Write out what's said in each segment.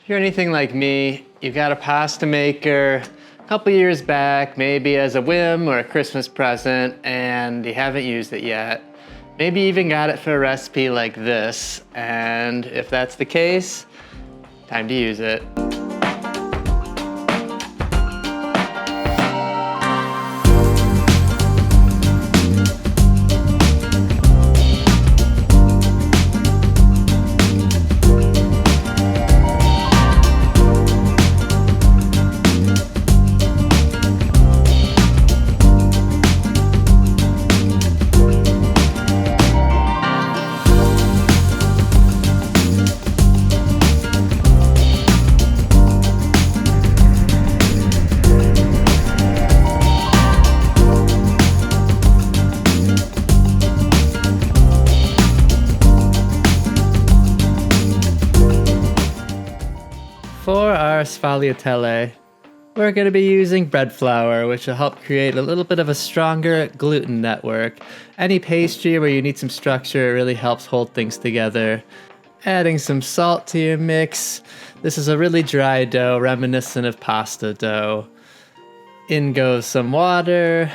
If you're anything like me, you got a pasta maker a couple years back, maybe as a whim or a Christmas present, and you haven't used it yet. Maybe you even got it for a recipe like this, and if that's the case, time to use it. For our sfogliatelle, we're going to be using bread flour, which will help create a little bit of a stronger gluten network. Any pastry where you need some structure really helps hold things together. Adding some salt to your mix. This is a really dry dough, reminiscent of pasta dough. In goes some water.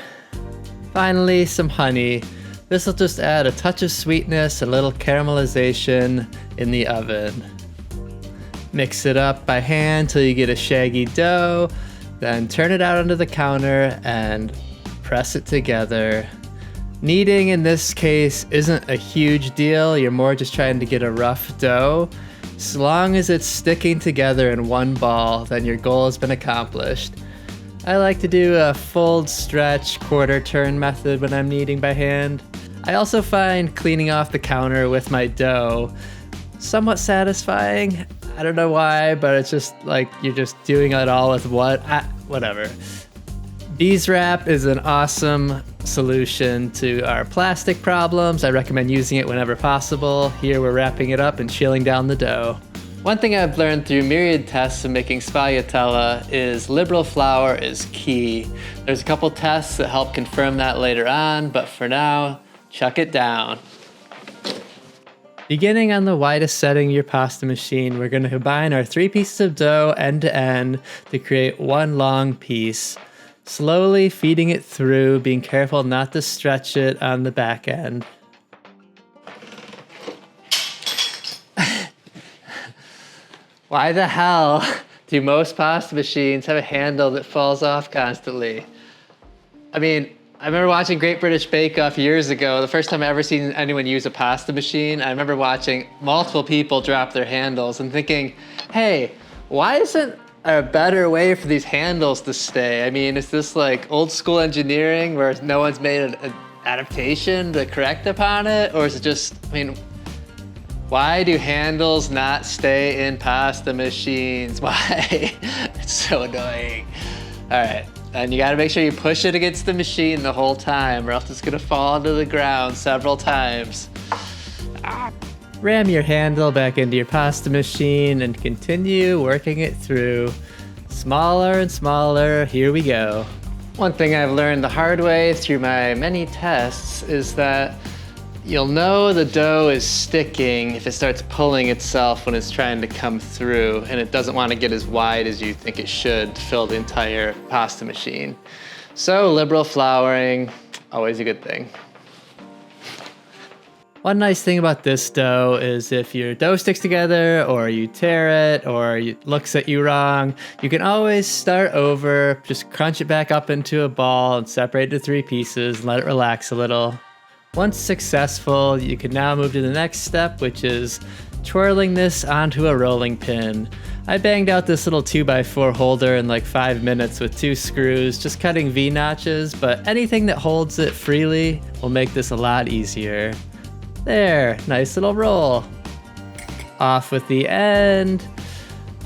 Finally, some honey. This will just add a touch of sweetness, a little caramelization in the oven. Mix it up by hand till you get a shaggy dough, then turn it out onto the counter and press it together. Kneading in this case isn't a huge deal, you're more just trying to get a rough dough. As long as it's sticking together in one ball, then your goal has been accomplished. I like to do a fold, stretch, quarter turn method when I'm kneading by hand. I also find cleaning off the counter with my dough somewhat satisfying. I don't know why, but it's just like you're just doing it all with whatever. Bees wrap is an awesome solution to our plastic problems. I recommend using it whenever possible. Here we're wrapping it up and chilling down the dough. One thing I've learned through myriad tests of making sfogliatelle is liberal flour is key. There's a couple tests that help confirm that later on, but for now, chuck it down. Beginning on the widest setting of your pasta machine, we're going to combine our 3 pieces of dough end to end to create one long piece. Slowly feeding it through, being careful not to stretch it on the back end. Why the hell do most pasta machines have a handle that falls off constantly? I mean, I remember watching Great British Bake Off years ago. The first time I ever seen anyone use a pasta machine, I remember watching multiple people drop their handles and thinking, hey, why isn't there a better way for these handles to stay? I mean, is this like old school engineering where no one's made an adaptation to correct upon it? Or is it just, I mean, why do handles not stay in pasta machines? Why? It's so annoying. All right. And you gotta make sure you push it against the machine the whole time or else it's gonna fall to the ground several times. Ram your handle back into your pasta machine and continue working it through. Smaller and smaller, here we go. One thing I've learned the hard way through my many tests is that you'll know the dough is sticking if it starts pulling itself when it's trying to come through and it doesn't want to get as wide as you think it should to fill the entire pasta machine. So liberal flouring, always a good thing. One nice thing about this dough is if your dough sticks together or you tear it or it looks at you wrong, you can always start over, just crunch it back up into a ball and separate it into 3 pieces and let it relax a little. Once successful, you can now move to the next step, which is twirling this onto a rolling pin. I banged out this little 2x4 holder in like 5 minutes with 2 screws, just cutting V-notches, but anything that holds it freely will make this a lot easier. There, nice little roll. Off with the end.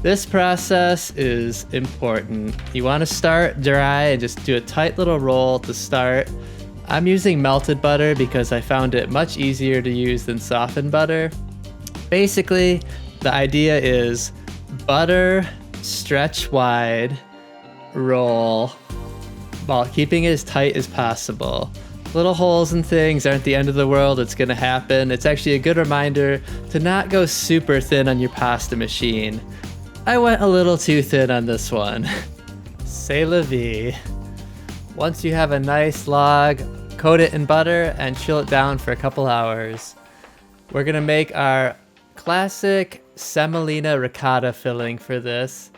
This process is important. You want to start dry and just do a tight little roll to start. I'm using melted butter because I found it much easier to use than softened butter. Basically, the idea is butter, stretch wide, roll, while keeping it as tight as possible. Little holes and things aren't the end of the world, it's gonna happen. It's actually a good reminder to not go super thin on your pasta machine. I went a little too thin on this one. C'est la vie. Once you have a nice log, coat it in butter and chill it down for a couple hours. We're gonna make our classic semolina ricotta filling for this.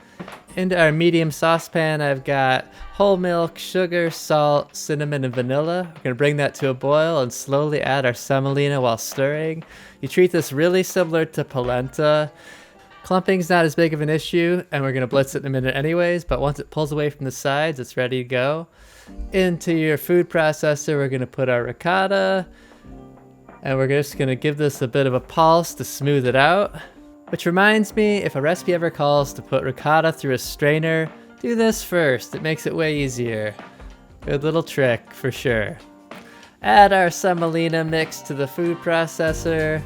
Into our medium saucepan, I've got whole milk, sugar, salt, cinnamon, and vanilla. We're gonna bring that to a boil and slowly add our semolina while stirring. You treat this really similar to polenta. Clumping's not as big of an issue, and we're gonna blitz it in a minute anyways, but once it pulls away from the sides, it's ready to go. Into your food processor, we're gonna put our ricotta, and we're just gonna give this a bit of a pulse to smooth it out. Which reminds me, if a recipe ever calls to put ricotta through a strainer, do this first. It makes it way easier. Good little trick for sure. Add our semolina mix to the food processor.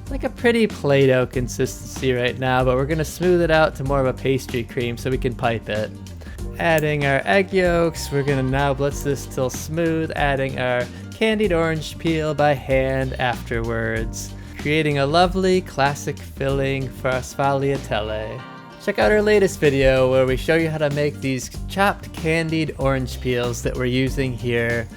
Like a pretty Play-Doh consistency right now, but we're gonna smooth it out to more of a pastry cream so we can pipe it. Adding our egg yolks, we're gonna now blitz this till smooth, adding our candied orange peel by hand afterwards, creating a lovely classic filling for our sfogliatelle. Check out our latest video where we show you how to make these chopped candied orange peels that we're using here.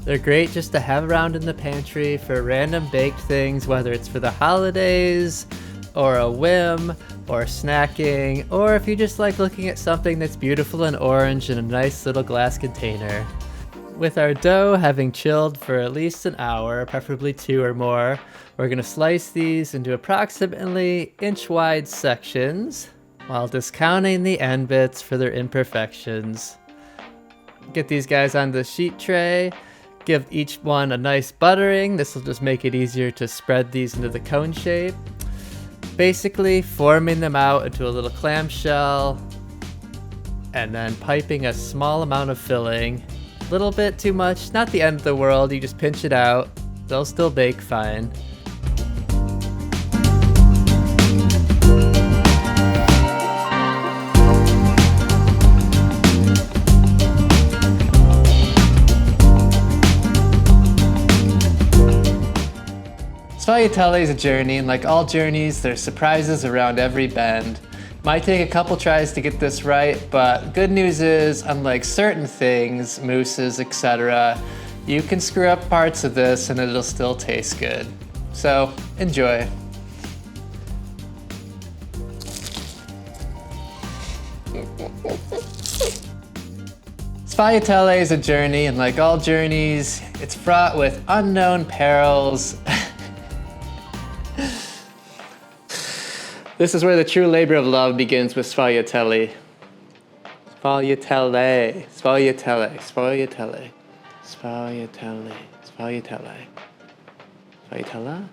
They're great just to have around in the pantry for random baked things, whether it's for the holidays, or a whim, or snacking, or if you just like looking at something that's beautiful and orange in a nice little glass container. With our dough having chilled for at least an hour, preferably 2 or more, we're gonna slice these into approximately inch-wide sections while discounting the end bits for their imperfections. Get these guys on the sheet tray, give each one a nice buttering. This will just make it easier to spread these into the cone shape. Basically forming them out into a little clamshell and then piping a small amount of filling. A little bit too much, not the end of the world, you just pinch it out. They'll still bake fine. Sfogliatelle is a journey, and like all journeys, there's surprises around every bend. Might take a couple tries to get this right, but good news is, unlike certain things, mousses, etc., you can screw up parts of this and it'll still taste good. So, enjoy. Sfogliatelle is a journey, and like all journeys, it's fraught with unknown perils. This is where the true labor of love begins with sfogliatelle. Sfogliatelle, sfogliatelle, sfogliatelle, sfogliatelle, sfogliatelle, sfogliatelle.